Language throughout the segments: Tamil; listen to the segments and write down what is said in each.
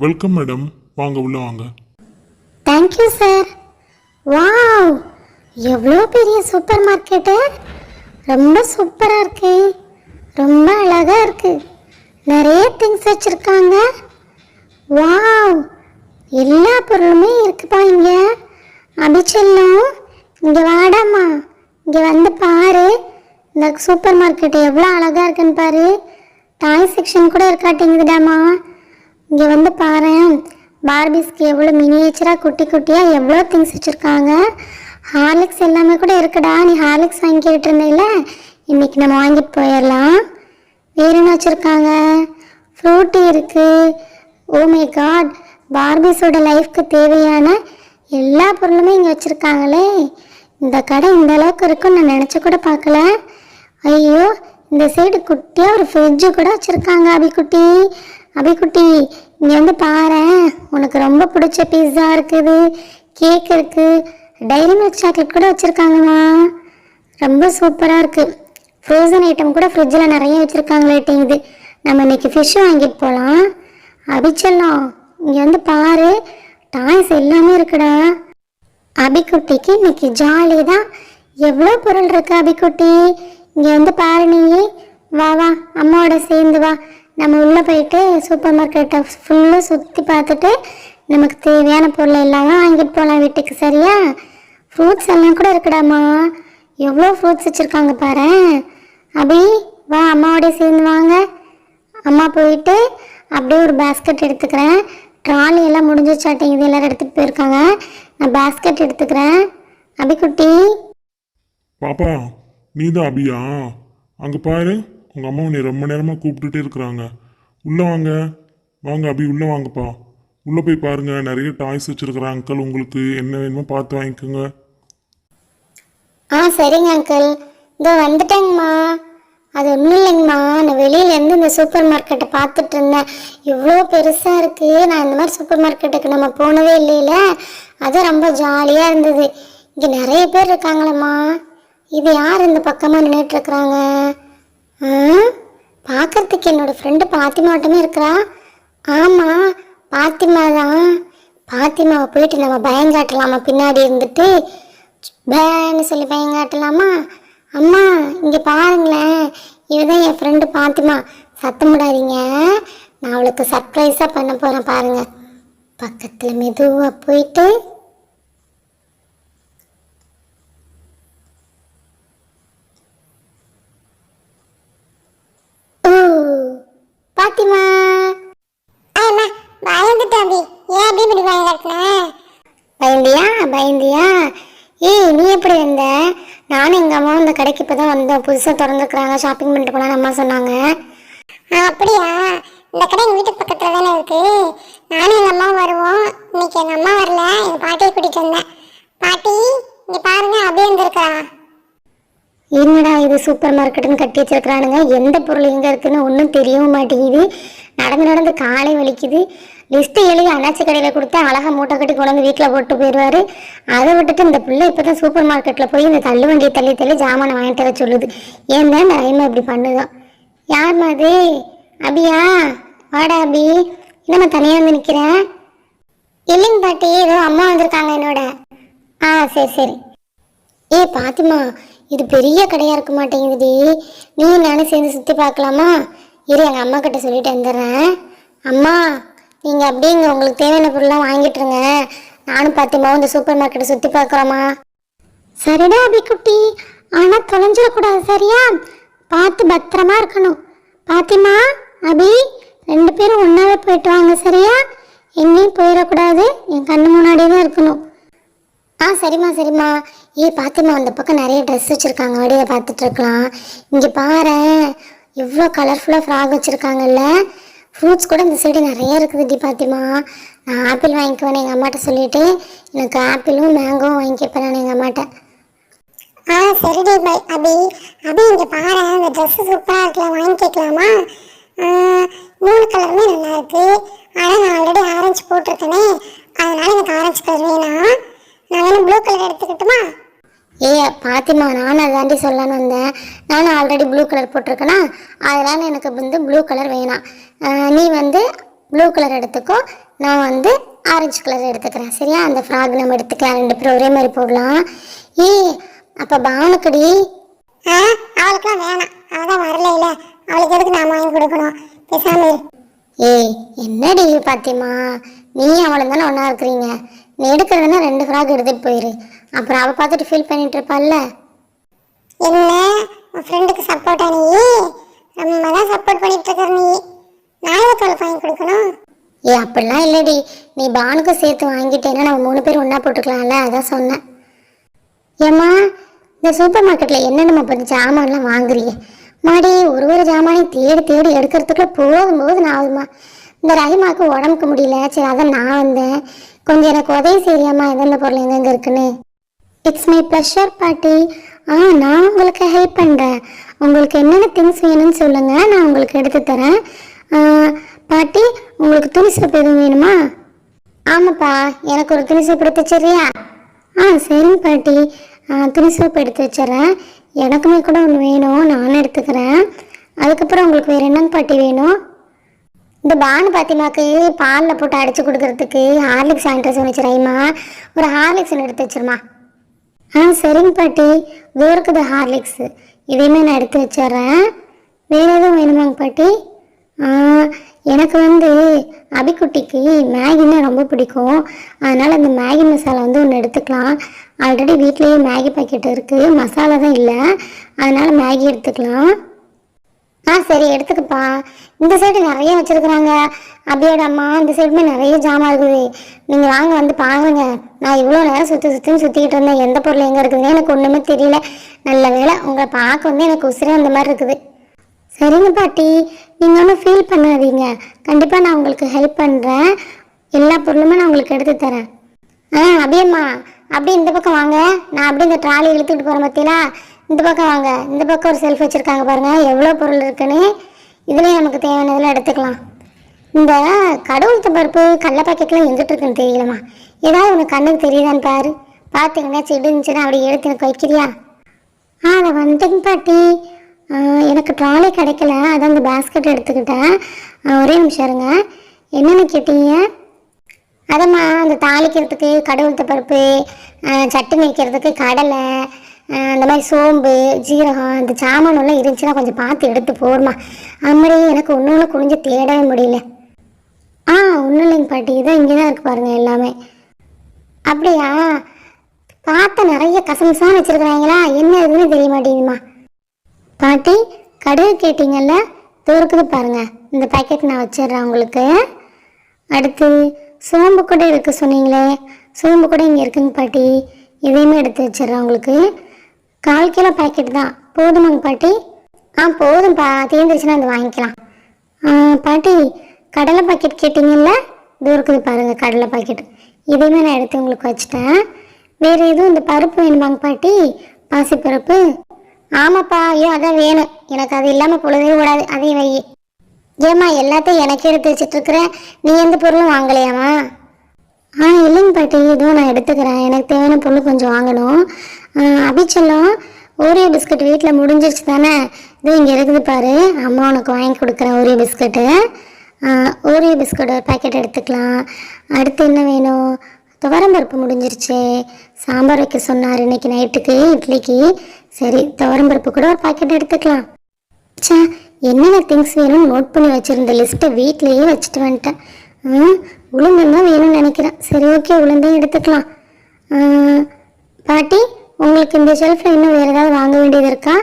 வெல்கம் மேடம், வாங்க உள்ள வாங்க. Thank you sir. வாவ், எவ்வளோ பெரிய சூப்பர் மார்க்கெட்டு. ரொம்ப சூப்பராக இருக்கு, ரொம்ப அழகாக இருக்கு. நிறைய திங்ஸ் வச்சுருக்காங்க. வாவ், எல்லா பொருளுமே இருக்குப்பா இங்கே. அபிச்செல்லம், இங்கே வாடாம்மா, இங்கே வந்து பாரு. இந்த சூப்பர் மார்க்கெட்டு எவ்வளோ அழகாக இருக்குன்னு பாரு. டாய் செக்ஷன் கூட இருக்காட்டிங்குதுடாமா. இங்கே வந்து பாரு, பார்பிஸ்க்கு எவ்வளோ மினியேச்சராக குட்டி குட்டியாக எவ்வளோ திங்ஸ் வச்சுருக்காங்க. ஹார்லிக்ஸ் எல்லாமே கூட இருக்குடா. நீ ஹார்லிக்ஸ் வாங்கிக்கிட்டு இருந்தேல, இன்றைக்கி நம்ம வாங்கிட்டு போயிடலாம். வேறு என்ன வச்சுருக்காங்க? ஃப்ரூட்டி இருக்குது. ஓ மை காட், பார்பிஸோட லைஃப்க்கு தேவையான எல்லா பொருளுமே இங்கே வச்சுருக்காங்களே. இந்த கடை இந்த அளவுக்கு இருக்குன்னு நான் நினச்சி கூட பார்க்கல. ஐயோ, இந்த சைடு குட்டியாக ஒரு ஃப்ரிட்ஜு கூட வச்சுருக்காங்க. அபிக்குட்டி, அபிக்குட்டி, இங்கே வந்து பாரு, உனக்கு ரொம்ப பிடிச்ச பீஸா இருக்குது, கேக் இருக்குது, டைரி மில்க் சாக்லேட் கூட வச்சுருக்காங்கம்மா. ரொம்ப சூப்பராக இருக்குது. ஃப்ரோசன் ஐட்டம் கூட ஃப்ரிட்ஜில் நிறைய வச்சுருக்காங்களேட்டிங்குது. நம்ம இன்றைக்கி ஃபிஷ் வாங்கிட்டு போகலாம். அபிச்செல்லம், இங்கே வந்து பாரு, டாய்ஸ் எல்லாமே இருக்குடா. அபிக்குட்டிக்கு இன்னைக்கு ஜாலி தான். எவ்வளோ பொருள் இருக்கு அபிக்குட்டி. இங்கே வந்து பாரு, நீ வா வா, அம்மாவோட சேர்ந்து வா. நம்ம உள்ளே போயிட்டு சூப்பர் மார்க்கெட்டை ஃபுல்லாக சுற்றி பார்த்துட்டு நமக்கு தேவையான பொருள் எல்லாம் வாங்கிட்டு போகலாம் வீட்டுக்கு. சரியா? ஃப்ரூட்ஸ் எல்லாம் கூட இருக்குடாம்மா. எவ்வளோ ஃப்ரூட்ஸ் வச்சுருக்காங்க பாரு. அபி, வா, அம்மாவோடய சேர்ந்து வாங்க. அம்மா போயிட்டு அப்படியே ஒரு பேஸ்கெட் எடுத்துக்கிறேன். ட்ராலி எல்லாம் முடிஞ்சிச்சாட்டிங்க, எல்லோரும் எடுத்துகிட்டு போயிருக்காங்க. நான் பேஸ்கெட் எடுத்துக்கிறேன். அபிக்குட்டி, பாப்பா, நீ தான் அபியா? அங்கே பாரு, உங்கள் அம்மா உன்னை ரொம்ப நேரமாக கூப்பிட்டுட்டே இருக்கிறாங்க. உள்ளே வாங்க, வாங்க அபி, உள்ளே வாங்கப்பா. உள்ளே போய் பாருங்க, நிறைய டாய்ஸ் வச்சுருக்குறேன் அங்கிள். உங்களுக்கு என்ன வேணுமோ பார்த்து வாங்கிக்கோங்க. சரிங்க அங்கிள், இதோ வந்துட்டேங்கம்மா. அது ஒன்றும் இல்லைங்கம்மா, நான் வெளியிலேருந்து இந்த சூப்பர் மார்க்கெட்டை பார்த்துட்டு இருந்தேன். இவ்வளோ பெருசாக இருக்குது. நான் இந்த மாதிரி சூப்பர் மார்க்கெட்டுக்கு நம்ம போனதே இல்லையில, அது ரொம்ப ஜாலியாக இருந்தது. இங்கே நிறைய பேர் இருக்காங்களம்மா. இது யார் இந்த பக்கமாக நின்றுட்டுருக்குறாங்க? பார்க்குறதுக்கு என்னோடய ஃப்ரெண்டு பாத்திமா மட்டுமே இருக்கிறா. ஆமாம், பாத்திமா தான். பாத்திமாவை போயிட்டு நம்ம பயங்காட்டலாமா? பின்னாடி இருந்துட்டு பேன்னு சொல்லி பயங்காட்டலாமா? அம்மா, இங்கே பாருங்களேன், இதுதான் என் ஃப்ரெண்டு பாத்திமா. சத்தம் விடாதீங்க, நான் அவளுக்கு சர்ப்ரைஸாக பண்ண போகிறேன். பாருங்கள், பக்கத்தில் மெதுவாக போயிட்டு பாத்திமா. பயந்துட்டாபி, ஏன் அப்படி இப்படி பயந்துட்டேன்? பயந்தியா பயந்தியா? ஏய், நீ எப்படி வந்த? நானும் எங்கள் அம்மாவும் இந்த கடைக்கு இப்போ தான் வந்தோம். புதுசாக திறந்துருக்குறாங்க, ஷாப்பிங் பண்ணிட்டு போகலான்னு அம்மா சொன்னாங்க. அப்படியா? இந்த கடை எங்கள் வீட்டுக்கு பக்கத்தில் தானே இருக்குது. நானும் எங்கள் அம்மாவும் வருவோம். இன்னைக்கு எங்கள் அம்மா வரல, எங்கள் பாட்டியை கூட்டிகிட்டு வந்தேன். பாட்டி, இங்கே பாருங்க, அப்படியே வந்துருக்கா. என்னடா இது சூப்பர் மார்க்கெட்டுன்னு கட்டி வச்சிருக்கிறானுங்க. எந்த பொருள் எங்கே இருக்குதுன்னு ஒன்றும் தெரியவும் மாட்டேங்குது. நடந்து நடந்து காலை வலிக்குது. லிஸ்ட்டு எழுதி அண்ணாச்சி கடையில் கொடுத்தா அழகாக மூட்டை கட்டி கொண்டு வந்து வீட்டில் போட்டு போயிடுவார். அதை விட்டுட்டு இந்த பிள்ளை இப்போ தான் சூப்பர் மார்க்கெட்டில் போய் இந்த தள்ளு வண்டியை தள்ளி தள்ளி ஜாமானை வாங்கிட்டு வர சொல்லுது. ஏன் தான் இந்த ஐமா இப்படி பண்ணுதான்? யார்மா அது? அபியா? வாடா அபி, என்னம்மா தனியாக வந்து நிற்கிறேன்? இல்லைங்க பாட்டி, ஏதோ அம்மா வந்திருக்காங்க என்னோட. சரி சரி. பாத்திமா, இது பெரிய கடையாக இருக்க மாட்டேங்குதுடி. நீ நானும் சேர்ந்து சுற்றி பார்க்கலாமா? இரு, எங்கள் அம்மா கிட்ட சொல்லிட்டு வந்துடுறேன். அம்மா, நீங்கள் அப்படியே இங்கே உங்களுக்கு தேவையான பொருள்லாம் வாங்கிட்டுருங்க. நானும் பாத்திமாவும் இந்த சூப்பர் மார்க்கெட்டை சுற்றி பார்க்குறோம்மா. சரிடா அபிக்குட்டி, ஆனால் தொலைஞ்சிடக்கூடாது. சரியா? பார்த்து பத்திரமா இருக்கணும். பாத்திமா, அபி, 2 பேரும் ஒன்றாவே போயிட்டு வாங்க. சரியா? எங்கேயும் போயிடக்கூடாது, என் கண்ணு முன்னாடியே தான் இருக்கணும். சரிம்மா சரிம்மா. பாத்திமா, அந்த பக்கம் நிறைய ட்ரெஸ் வச்சுருக்காங்க, வடியை பார்த்துட்டு இருக்கலாம். இங்கே பாரு, எவ்வளோ கலர்ஃபுல்லாக ஃப்ராக் வச்சுருக்காங்கல்ல. ஃப்ரூட்ஸ் கூட இந்த சைடு நிறைய இருக்குது டி பாத்திமா. நான் ஆப்பிள் வாங்கிக்குவேன் எங்கள் அம்மாட்ட சொல்லிவிட்டு, எனக்கு ஆப்பிளும் மேங்கோவும் வாங்கிக்கப்பேன் நான் எங்கள் அம்மாட்ட. சரிடி பை அபி. அபி, இங்கே பாரு, அந்த ட்ரெஸ்ஸு சூப்பராக இருக்குல்ல, வாங்கி கேட்கலாமா? 3 கலருமே நல்லா இருக்குது. ஆனால் நான் ஆல்ரெடி ஆரஞ்சு போட்டிருக்கேனே, அதனால் எனக்கு ஆரஞ்சு கலர் வேணாம். நான் வேணும் ப்ளூ கலர் எடுத்துக்கிட்டுமா? பாத்திமா, நானும் அதாண்டி சொல்லலான்னு வந்தேன். நானும் ஆல்ரெடி ப்ளூ கலர் போட்டிருக்கேனா, அதனால் எனக்கு வந்து ப்ளூ கலர் வேணாம். நீ வந்து ப்ளூ கலர் எடுத்துக்கோ, நான் வந்து ஆரஞ்சு கலர் எடுத்துக்கிறேன். சரியா? அந்த ஃப்ராக் நம்ம எடுத்துக்கலாம், 2 பேரும் ஒரே மாதிரி போடலாம். ஏய் அப்போ பானுக்குடி? அவளுக்குலாம் வேணாம், அவள் தான் வரல. இல்லை அவளுக்கு எதுக்கு நான் வாங்கி கொடுக்கணும், பேசாம. ஏய் என்னடி பாத்திமா, நீ அவளும் தானே ஒன்றா இருக்கிறீங்க. நீ எடுக்கிறதுனா 2 ஃப்ராக் எடுத்துகிட்டு போயிரு. அப்புறம் அவள் பார்த்துட்டு ஃபீல் பண்ணிட்டு இருப்பாள்ல. என்ன உன் ஃப்ரெண்டுக்கு சப்போர்ட்டா நீ? நம்ம தான் சப்போர்ட் பண்ணிட்டு இருக்க நீ. நான் எதுக்கு அவளுக்கு வாங்கி கொடுக்கணும்? ஏ அப்படிலாம் இல்லடி, நீ பானுக்கு சேர்த்து வாங்கிட்டேன்னா நம்ம 3 பேர் ஒன்றா போட்டுக்கலாம்ல, அதான் சொன்னேன். ஏம்மா இந்த சூப்பர் மார்க்கெட்டில் என்னென்னமா பண்ணி ஜாமான்லாம் வாங்குறீங்க மாடி? ஒரு ஜாமானையும் தேடி தேடி எடுக்கிறதுக்குள்ளே போகும்போது நான் ஆகுமா. இந்த ரஹிமாவுக்கு உடம்புக்கு முடியல, சரி அதான் நான் வந்தேன். கொஞ்சம் எனக்கு உதவி செய்யாமா, எந்தெந்த பொருள் எங்கெங்கே இருக்குன்னு. இட்ஸ் மை ப்ளஷர் பாட்டி. நான் உங்களுக்கு ஹெல்ப் பண்ணுறேன். உங்களுக்கு என்னென்ன திங்ஸ் வேணும்னு சொல்லுங்கள், நான் உங்களுக்கு எடுத்து தரேன். பாட்டி உங்களுக்கு துணி சோப்பு எதுவும் வேணுமா? ஆமாப்பா, எனக்கு ஒரு துணி சோப்பு எடுத்து வச்சிடுறியா? சரிங்க பாட்டி, துணி சோப்பு எடுத்து வச்சிட்றேன். எனக்குமே கூட ஒன்று வேணும், நானும் எடுத்துக்கிறேன். அதுக்கப்புறம் உங்களுக்கு வேறு என்னங்க பாட்டி வேணும்? இந்த பானு பாத்திமாக்கு பாலில் போட்டு அடித்து கொடுக்கறதுக்கு ஹார்லிக்ஸ் வாங்கிட்டு சொன்னிச்சு ரைமா, ஒரு ஹார்லிக்ஸ் ஒன்று எடுத்து வச்சிருமா. சரிங்க பாட்டி, இதோ இருக்குது ஹார்லிக்ஸு, இதையுமே நான் எடுத்து வச்சிட்றேன். வேறு எதுவும் வேணுமாங்க பாட்டி? எனக்கு வந்து அபிக்குட்டிக்கு மேகின்னா ரொம்ப பிடிக்கும், அதனால் அந்த மேகி மசாலா வந்து ஒன்று எடுத்துக்கலாம். ஆல்ரெடி வீட்லேயே மேகி பாக்கெட் இருக்குது, மசாலா தான் இல்லை, அதனால் மேகி எடுத்துக்கலாம். சரி எடுத்துக்கப்பா. இந்த சைடு நிறைய வச்சுருக்குறாங்க அபியோட அம்மா, இந்த சைடுமே நிறைய ஜாமான் இருக்குது. நீங்கள் வாங்க வந்து பாருங்க. நான் இவ்வளோ நேரம் சுற்றிக்கிட்டு இருந்தேன், எந்த பொருள் எங்கே இருக்குதுன்னு எனக்கு ஒன்றுமே தெரியல. நல்ல வேலை உங்களை பார்க்க வந்து எனக்கு உசிரே அந்த மாதிரி இருக்குது. சரிங்க பாட்டி, நீங்கள் ஒன்றும் ஃபீல் பண்ணாதீங்க, கண்டிப்பாக நான் உங்களுக்கு ஹெல்ப் பண்ணுறேன். எல்லா பொருளுமே நான் உங்களுக்கு எடுத்து தரேன். அபியம்மா அப்படி இந்த பக்கம் வாங்க, நான் அப்படி இந்த ட்ராலி இழுத்துக்கிட்டு போகிறேன் பார்த்தீங்களா, இந்த பக்கம் வாங்க. இந்த பக்கம் ஒரு செல்ஃப் வச்சுருக்காங்க பாருங்கள், எவ்வளோ பொருள் இருக்குன்னு. இதுலேயும் நமக்கு தேவையானதெல்லாம் எடுத்துக்கலாம். இந்த கடவுள் பருப்பு கடலை பாக்கெட்லாம் எங்கிட்ட இருக்குன்னு தெரியலம்மா, ஏதாவது உனக்கு கண்ணுக்கு தெரியுதான்னு பாரு. பார்த்துங்கன்னா செடி இருந்துச்சுன்னா அப்படி எடுத்து எனக்கு வைக்கிறியா? அதை வந்துங்க பாட்டி, எனக்கு ட்ராலி கிடைக்கல, அதான் இந்த பேஸ்கெட் எடுத்துக்கிட்டேன். ஒரே நிமிஷம் இருங்க. என்னென்னு கேட்டீங்க? அதம்மா அந்த தாளிக்கிறதுக்கு கடவுள் பருப்பு, சட்னி வைக்கிறதுக்கு கடலை, அந்த மாதிரி சோம்பு ஜீரகம், இந்த சாமானெல்லாம் இருந்துச்சுன்னா கொஞ்சம் பார்த்து எடுத்து போடுமா. அம்மாடி எனக்கு ஒன்று குனிஞ்சு தேடவே முடியல. ஒன்றும் இல்லைங்க பாட்டி, இதான் இங்கே தான் இருக்குது பாருங்கள் எல்லாமே. அப்படியா? பார்த்த நிறைய கசமசான்னு வச்சுருக்குறாங்களா, என்ன இருக்குன்னு தெரிய மாட்டேங்குதுமா. பாட்டி கடுகு கேட்டிங்கல்ல, தூரக்குது பாருங்கள், இந்த பேக்கெட் நான் வச்சிடுறேன் உங்களுக்கு. அடுத்து சோம்பு கூட இருக்குது சொன்னீங்களே, சோம்பு கூட இங்கே இருக்குங்க பாட்டி, இதையுமே எடுத்து வச்சிடுறேன் உங்களுக்கு. 1/4 கிலோ பேக்கெட் தான், போதுமாங்க பாட்டி? போதும்ப்பா, தீர்ந்துருச்சுன்னா அது வாங்கிக்கலாம். பாட்டி கடலை பாக்கெட் கேட்டிங்கல்ல, இது இருக்குது பாருங்கள் கடலை பாக்கெட், இதையுமே நான் எடுத்து உங்களுக்கு வச்சுட்டேன். வேறு எதுவும் இந்த பருப்பு வேணுமாங்க பாட்டி? பாசிப்பருப்பு? ஆமாப்பா, ஐயோ அதான் வேணும் எனக்கு, அது இல்லாமல் பொழுதே கூடாது, அதையும் வை. ஏம்மா எல்லாத்தையும் எனக்கு எடுத்து வச்சிட்ருக்குறேன், நீ எந்த பொருளும் வாங்கலையாம்மா? இல்லைங்க பாட்டி, இதுவும் நான் எடுத்துக்கிறேன், எனக்கு தேவையான பொருள் கொஞ்சம் வாங்கணும். அபிச்செல்லாம் ஓரியோ பிஸ்கட் வீட்டில் முடிஞ்சிருச்சு தானே, இது இங்கே இருக்குது பாரு, அம்மா உனக்கு வாங்கி கொடுக்குறேன் ஓரியோ பிஸ்கட்டு. ஓரியோ பிஸ்கட் ஒரு பேக்கெட் எடுத்துக்கலாம். அடுத்து என்ன வேணும்? துவரம்பருப்பு முடிஞ்சிருச்சு, சாம்பார் வைக்க சொன்னார் இன்றைக்கி நைட்டுக்கு இட்லிக்கு. சரி துவரம்பருப்பு கூட ஒரு பேக்கெட் எடுத்துக்கலாம். என்னென்ன திங்ஸ் வேணும்னு நோட் பண்ணி வச்சுருந்த லிஸ்ட்டை வீட்லேயே வச்சுட்டு வந்துட்டேன். உளுந்தம் தான் வேணும்னு நினைக்கிறேன். சரி ஓகே, உளுந்தையும் எடுத்துக்கலாம். பாட்டி உங்களுக்கு இந்த ஷெல்ஃபில் இன்னும் வேறு ஏதாவது வாங்க வேண்டியது இருக்கா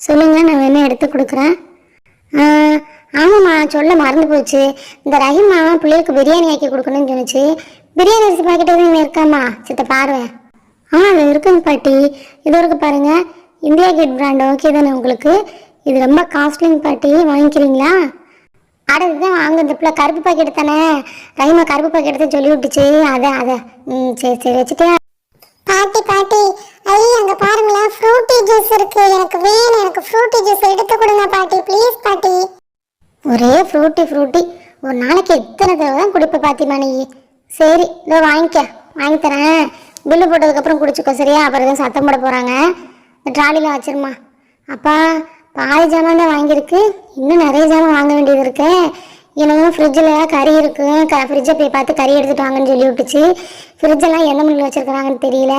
சொல்லுங்கள், நான் வேணால் எடுத்து கொடுக்குறேன். ஆமாம்மா சொல்ல மறந்து போச்சு, இந்த ரஹிமா பிள்ளைகளுக்கு பிரியாணி ஆக்கி கொடுக்கணும்னு சொன்னிச்சு. பிரியாணி அரிசி பாக்கெட் எதுவும் இருக்காம்மா? சித்த பாருவேன். அது இருக்குங்க பாட்டி, இது இருக்கு பாருங்கள், இந்தியா கேட் பிராண்ட் ஓகே தானே உங்களுக்கு? இது ரொம்ப காஸ்ட்லிங்க பாட்டி, வாங்கிக்கிறீங்களா? இதுதான் வாங்க, இந்த பிள்ளை கருப்பு பாக்கெட் தானே, ரஹிமா கருப்பு பாக்கெட் தான் சொல்லி விட்டுச்சு, அதை சரி வச்சுட்டேன். பாட்டி அங்க பாருங்களேன், ஃப்ரூட்டி ஜூஸ் இருக்கு, எனக்கு வேணும், எனக்கு ஃப்ரூட்டி ஜூஸ் எடுத்து கொடுங்க பாட்டி, ப்ளீஸ் பாட்டி. ஒரே ஃப்ரூட்டி ஒரு நாளைக்கு எத்தனை தடவை தான் குடிப்ப பாத்திமா நீ? சரி இதோ வாங்கி தரேன், பில்லு போட்டதுக்கப்புறம் குடிச்சுக்கோ சரியா? அப்புறம் தான் சத்தம் போட போகிறாங்க. இந்த ட்ராலியில் வச்சிருமா. அப்பா பாதி ஜாமான் தான் வாங்கியிருக்கு, இன்னும் நிறைய ஜாமான் வாங்க வேண்டியது இருக்கு. என்னமோ ஃப்ரிட்ஜில் கறி இருக்கு, ஃப்ரிட்ஜை போய் பார்த்து கறி எடுத்துட்டு வாங்கன்னு சொல்லி விட்டுச்சு. ஃப்ரிட்ஜெல்லாம் எந்த முறையில் வச்சுருக்குறாங்கன்னு தெரியல.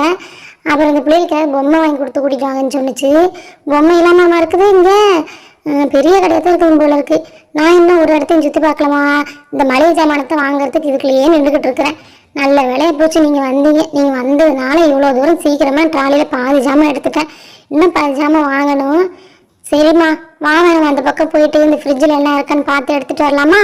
அப்புறம் இந்த பிள்ளைகளுக்கு பொம்மை வாங்கி கொடுத்து கூட்டிட்டு வாங்கன்னு சொன்னிச்சு. பொம்மை இல்லாமல் இருக்குது இங்கே, பெரிய கடையாக தான் இருக்குது போல இருக்கு. நான் இன்னும் ஒரு இடத்தையும் சுற்றி பார்க்கலாமா, இந்த மளிகை ஜாமானத்தை வாங்குறதுக்கு இதுக்குள்ளேயே நின்றுக்கிட்டு இருக்கிறேன். நல்ல வேலையை போச்சு நீங்கள் வந்தீங்க. நீங்கள் வந்ததுனால இவ்வளோ தூரம் சீக்கிரமாக ட்ராலியில் பாதி ஜாமான் எடுத்துட்டேன். இன்னும் பாதி ஜாமான் வாங்கணும். சரிம்மா, வாங்க, அந்த பக்கம் போயிட்டு இந்த ஃப்ரிட்ஜில் என்ன இருக்குன்னு பார்த்து எடுத்துகிட்டு வரலாமா?